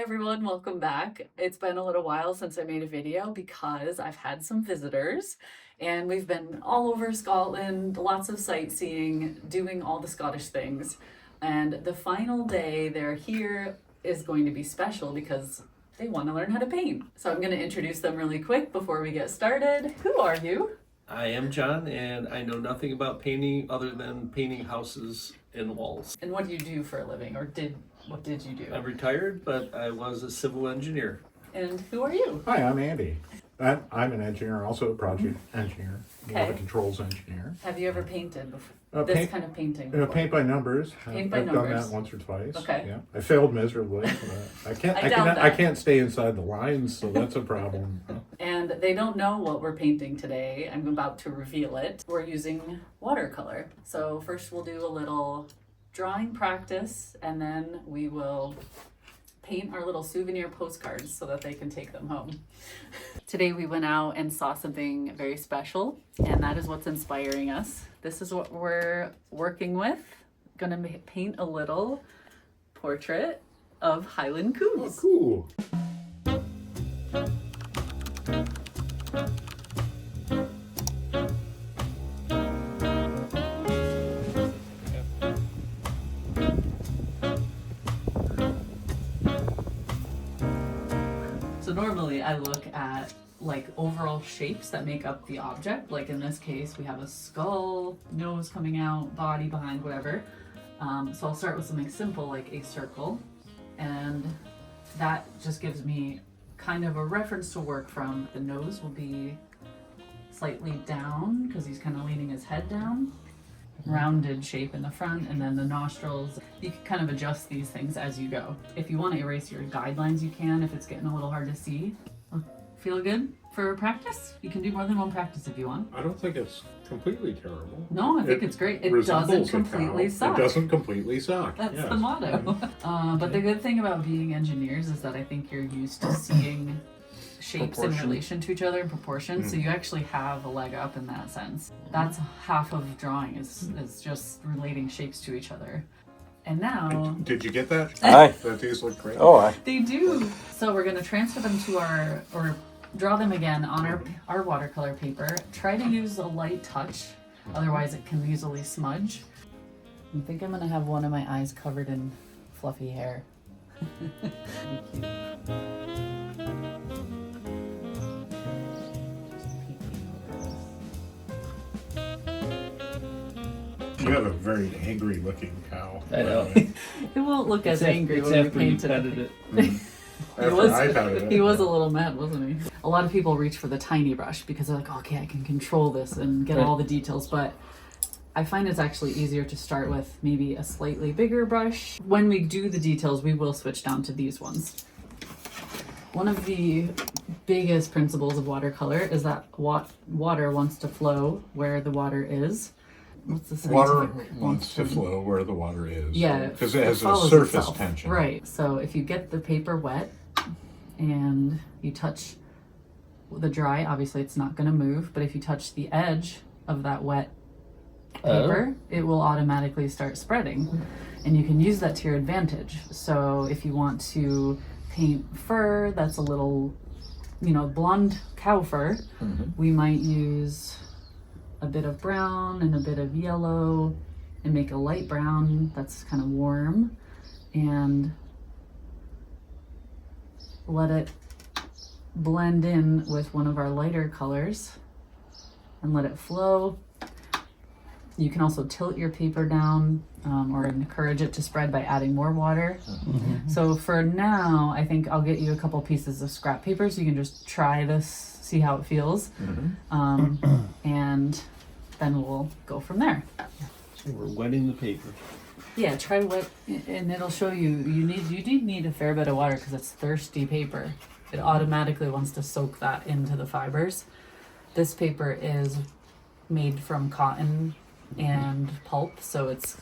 everyone, welcome back. It's been a little while since I made a video because I've had some visitors and we've been all over Scotland, lots of sightseeing, doing all the Scottish things. And the final day they're here is going to be special because they want to learn how to paint. So I'm going to introduce them really quick before we get started. Who are you? I am John, and I know nothing about painting other than painting houses and walls. And what do you do for a living, or what did you do? I'm retired, but I was a civil engineer. And who are you? Hi, I'm Andy. I'm an engineer, also a project engineer, more of a Okay. controls engineer. Have you ever painted before? This kind of painting? Paint by numbers. Paint by I've done numbers. that once or twice. Okay. Yeah, I failed miserably. I can't. I doubt I that. can't stay inside the lines, so that's a problem. And they don't know what we're painting today. I'm about to reveal it. We're using watercolor. So first we'll do a little drawing practice, and then we will paint our little souvenir postcards so that they can take them home. Today we went out and saw something very special, and that is what's inspiring us. This is what we're working with. Gonna paint a little portrait of Highland Oh, Coos. cool. So normally I look at like overall shapes that make up the object. Like in this case, we have a skull, nose coming out, body behind, whatever. So I'll start with something simple like a circle, and that just gives me kind of a reference to work from. The nose will be slightly down because he's kind of leaning his head down. Rounded shape in the front, and then the nostrils. You can kind of adjust these things as you go. If you want to erase your guidelines, you can if it's getting a little hard to see. Feel good for practice? You can do more than one practice if you want. I don't think it's completely terrible. No, I think it's great. It resembles doesn't a cow. completely suck. It doesn't completely suck. That's yes. the motto. But the good thing about being engineers is that I think you're used to seeing shapes in Proportion. relation to each other in proportion, so you actually have a leg up in that sense. That's half of drawing is just relating shapes to each other. And now Did you get that? Aye. These look great. Oh, I. they do. So we're going to transfer them to or draw them again on our watercolor paper. Try to use a light touch, otherwise it can easily smudge. I think I'm going to have one of my eyes covered in fluffy hair. You have a very angry looking cow. I know. It won't look as angry when we after you paint petted it. it. He was a little mad, wasn't he? A lot of people reach for the tiny brush because they're like, okay, I can control this and get all the details, but I find it's actually easier to start with maybe a slightly bigger brush. When we do the details, we will switch down to these ones. One of the biggest principles of watercolor is that water wants to flow where the water is. What's the Water scientific wants to flow where the water is. Yeah, Because it has a follows surface itself. tension. Right. So if you get the paper wet and you touch the dry, obviously it's not going to move. But if you touch the edge of that wet paper, it will automatically start spreading. And you can use that to your advantage. So if you want to paint fur that's a little, blonde cow fur, we might use a bit of brown and a bit of yellow and make a light brown that's kind of warm, and let it blend in with one of our lighter colors and let it flow. You can also tilt your paper down or encourage it to spread by adding more water. So for now, I think I'll get you a couple pieces of scrap paper so you can just try this, see how it feels. And then we'll go from there. So we're wetting the paper. Yeah, try wet, and it'll show you. You do need a fair bit of water because it's thirsty paper. It automatically wants to soak that into the fibers. This paper is made from cotton and pulp, so it's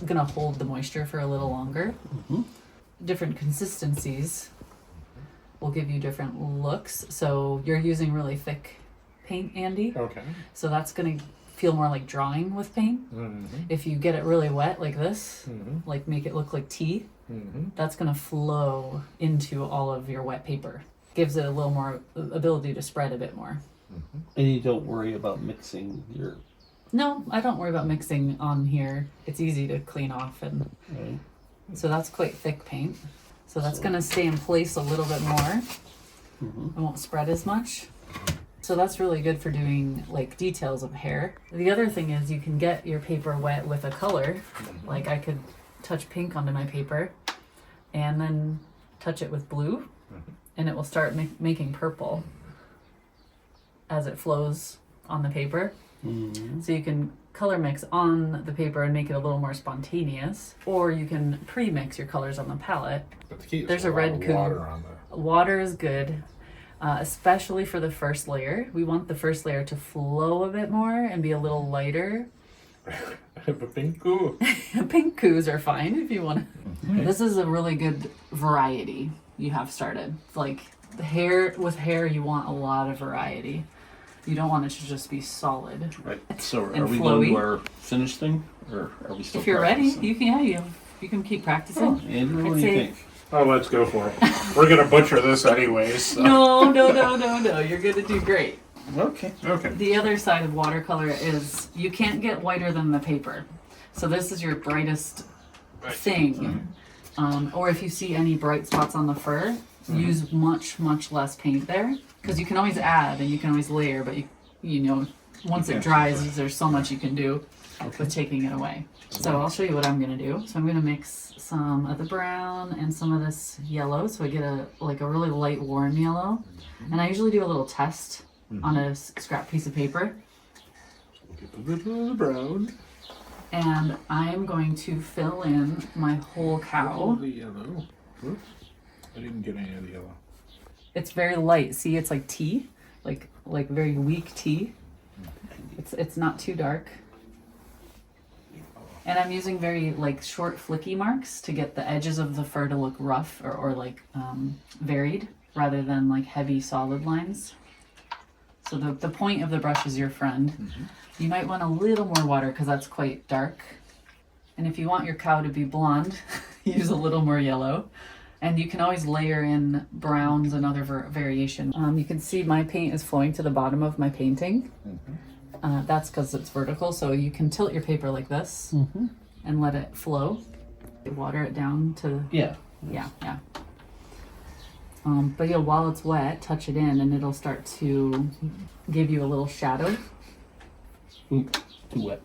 gonna hold the moisture for a little longer. Different consistencies will give you different looks. So you're using really thick paint, Andy. Okay. So that's gonna feel more like drawing with paint. If you get it really wet like this, like make it look like tea, that's gonna flow into all of your wet paper. Gives it a little more ability to spread a bit more. And you don't worry about mixing your... No, I don't worry about mixing on here. It's easy to clean off, and Right. so that's quite thick paint. So that's gonna stay in place a little bit more. It won't spread as much. So that's really good for doing like details of hair. The other thing is you can get your paper wet with a color. Like I could touch pink onto my paper and then touch it with blue, and it will start making purple as it flows on the paper. So you can color mix on the paper and make it a little more spontaneous, or you can pre-mix your colors on the palette. But the key is There's a lot red of coup. water on the. Water is good, especially for the first layer. We want the first layer to flow a bit more and be a little lighter. I have a pink goo. Pink coups are fine if you want to. This is a really good variety you have started. Like the hair, with hair you want a lot of variety. You don't want it to just be solid. Right. So are And we flowy. going to our finished thing? Or are we still If you're ready, practicing? you can you can keep practicing. Oh, Andrew, what I'd do you say- think? Oh, let's go for it. We're gonna butcher this anyways. So. No. You're gonna do great. Okay. Okay. The other side of watercolor is you can't get whiter than the paper. So this is your brightest thing. Or if you see any bright spots on the fur, use much less paint there, because you can always add and you can always layer, but you know once it dries, there's so much you can do with taking it away. So I'll show you what I'm gonna do. So I'm gonna mix some of the brown and some of this yellow, so I get a really light warm yellow. And I usually do a little test on a scrap piece of paper. Get a little of the brown. And I'm going to fill in my whole cow. The yellow. Whoops. I didn't get any of the yellow. It's very light. See, it's like tea, like very weak tea. It's not too dark. And I'm using very like short flicky marks to get the edges of the fur to look rough or like varied, rather than like heavy solid lines. So the point of the brush is your friend. You might want a little more water because that's quite dark. And if you want your cow to be blonde, use a little more yellow. And you can always layer in browns and other variation. You can see my paint is flowing to the bottom of my painting. That's because it's vertical, so you can tilt your paper like this and let it flow. Water it down to, Yeah. yeah. But yeah, while it's wet, touch it in and it'll start to give you a little shadow. Ooh, too wet.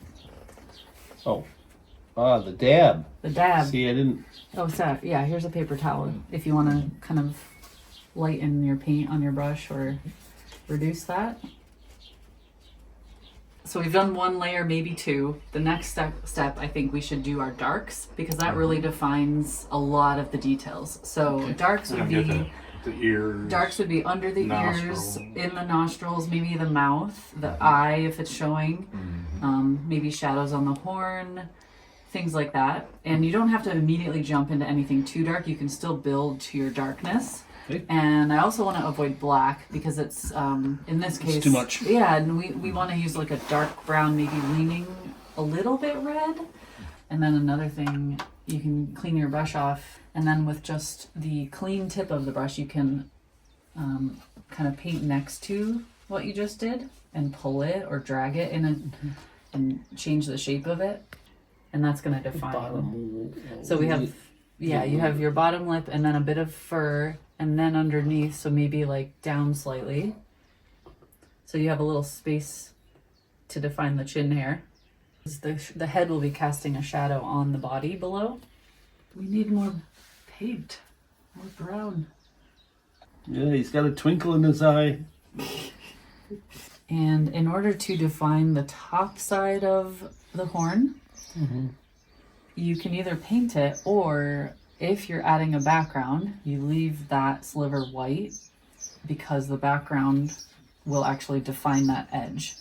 Oh. Ah, the dab. The dab. See, I didn't... Oh, so yeah, here's a paper towel if you want to kind of lighten your paint on your brush or reduce that. So we've done one layer, maybe two. The next step I think we should do our darks, because that really defines a lot of the details. So darks would be the ears. darks would be under the nostrils. ears, in the nostrils, maybe the mouth, the eye if it's showing, maybe shadows on the horn, things like that. And you don't have to immediately jump into anything too dark. You can still build to your darkness. Okay. And I also want to avoid black because it's in this case too much. Yeah, and we want to use like a dark brown, maybe leaning a little bit red. And then another thing, you can clean your brush off, and then with just the clean tip of the brush you can kind of paint next to what you just did and pull it or drag it in and change the shape of it, and that's going to define. So we have, yeah, you have your bottom lip and then a bit of fur, and then underneath, so maybe like down slightly. So you have a little space to define the chin hair. The head will be casting a shadow on the body below. We need more paint, more brown. Yeah, he's got a twinkle in his eye. And in order to define the top side of the horn, you can either paint it, or if you're adding a background, you leave that sliver white because the background will actually define that edge.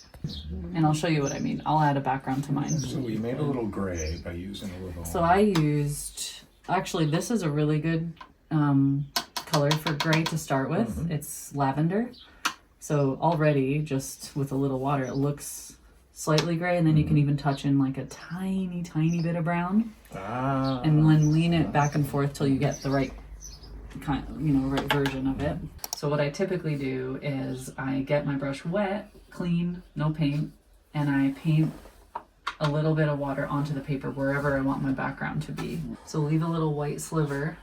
And I'll show you what I mean. I'll add a background to mine. So we made a little gray by using a little. So I used, actually this is a really good color for gray to start with. It's lavender. So already just with a little water it looks slightly gray, and then you can even touch in like a tiny, tiny bit of brown. Ah. And then lean it back and forth till you get the right kind, right version of it. So what I typically do is I get my brush wet, clean, no paint, and I paint a little bit of water onto the paper wherever I want my background to be. So leave a little white sliver,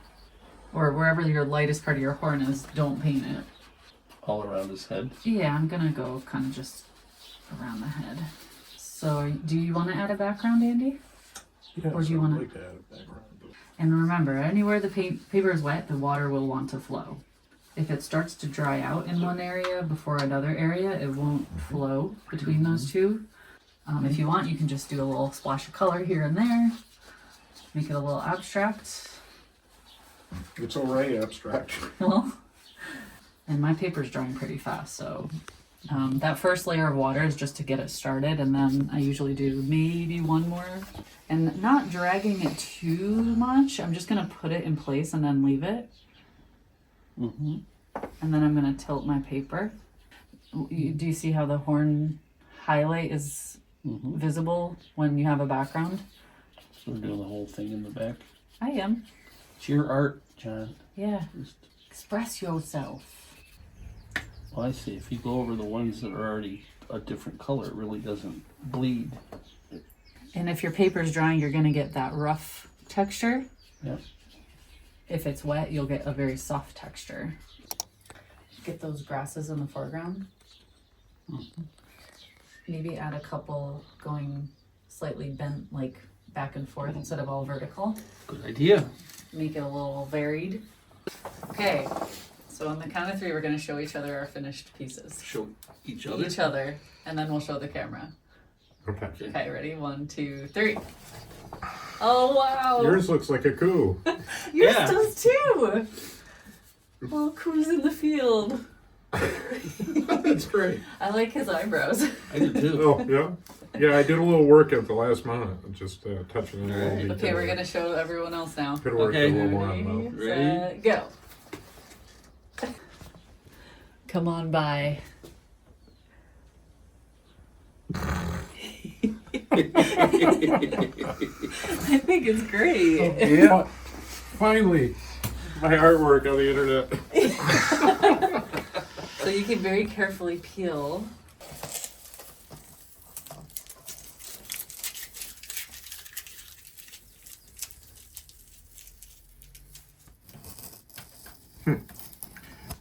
or wherever your lightest part of your horn is, don't paint it. All around his head. Yeah, I'm gonna go kind of just around the head. So do you want to add a background, Andy? Yes, Or do you I'd wanna- like to add a background. And remember, anywhere the paper is wet, the water will want to flow. If it starts to dry out in one area before another area, it won't flow between those two. If you want, you can just do a little splash of color here and there. Make it a little abstract. It's already abstract. Well, and my paper's drying pretty fast, so that first layer of water is just to get it started, and then I usually do maybe one more. And not dragging it too much, I'm just gonna put it in place and then leave it. Mm-hmm. And then I'm gonna tilt my paper. Do you see how the horn highlight is Mm-hmm. visible when you have a background? So we're doing the whole thing in the back. I am. It's your art, John. Yeah. Express yourself. Well, I see. If you go over the ones that are already a different color, it really doesn't bleed. And if your paper's drying, you're gonna get that rough texture. Yeah. If it's wet, you'll get a very soft texture. Get those grasses in the foreground. Mm-hmm. Maybe add a couple going slightly bent, like back and forth instead of all vertical. Good idea. Make it a little varied. Okay, so on the count of 3, we're gonna show each other our finished pieces. Show each other. Each other, and then we'll show the camera. Okay. Okay, ready? 1, 2, 3. Oh wow! Yours looks like a coup. Yours Yeah. does too. Little coos in the field. That's great. I like his eyebrows. I do too. Oh, yeah? Yeah, I did a little work at the last moment, just touching in a little detail. Okay, we're gonna show everyone else now. Could have worked Okay. a little more on the mouth. Ready? Set, go. Come on by. I think it's great. Yeah. Finally, my artwork on the internet. So you can very carefully peel.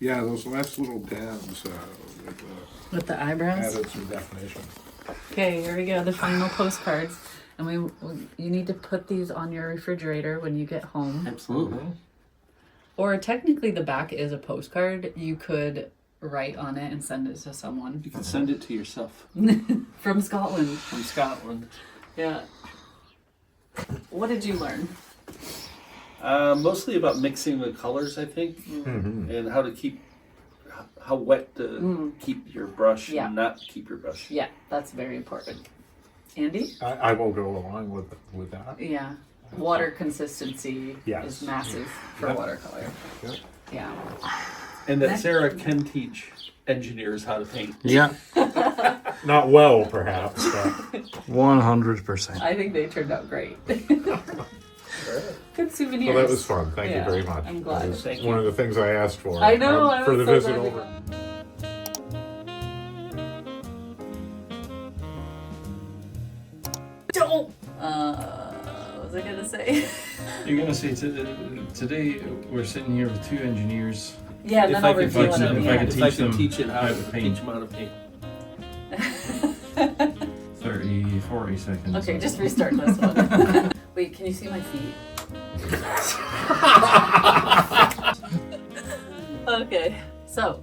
Yeah, those last little dabs With the eyebrows. added some definition. Okay, here we go, the final postcards. And you need to put these on your refrigerator when you get home. Absolutely. Or technically the back is a postcard. You could write on it and send it to someone. You can send it to yourself From Scotland. from Scotland. Yeah. What did you learn? Mostly about mixing the colors, I think, Mm-hmm. and how to keep how wet to keep your brush Yeah. and not keep your brush. Yeah, that's very important. Andy? I will go along with that. Yeah. Water consistency Yes. is massive for Yep. watercolor. Yep. Yeah. And that Next. Sarah can teach engineers how to paint. Yeah, Not well, perhaps, but 100%. I think they turned out great. Good souvenirs. well, that was fun. Thank Yeah, you very much. I'm glad. That was Thank one you. of the things I asked for. I know, I for was the so visit glad you over. Don't. What was I gonna say? You're gonna say today we're sitting here with 2 engineers. Yeah, and If then I I'll could reveal teach it at them, the if I end. could if I teach can them teach it how how to to teach paint. them how to paint. 30, 40 seconds. Okay, just restart this one. Wait, can you see my feet? Okay, so.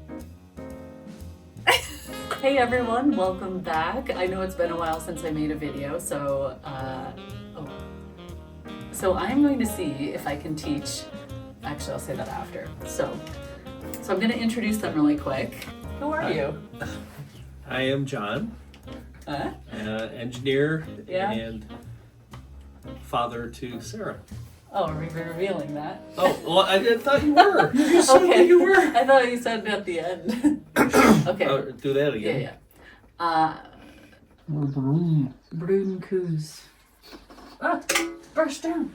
Hey everyone, welcome back. I know it's been a while since I made a video, so so I'm going to see if I can teach. Actually, I'll say that after. So I'm going to introduce them really quick. Who are you? I am John, Huh? engineer Yeah. and father to Sarah. Oh, are we revealing that? Oh, well, I thought you were. You said Okay. that you were. I thought you said at the end. Okay. Do that again. Yeah. Or broom. Broom coos. Ah, burst down.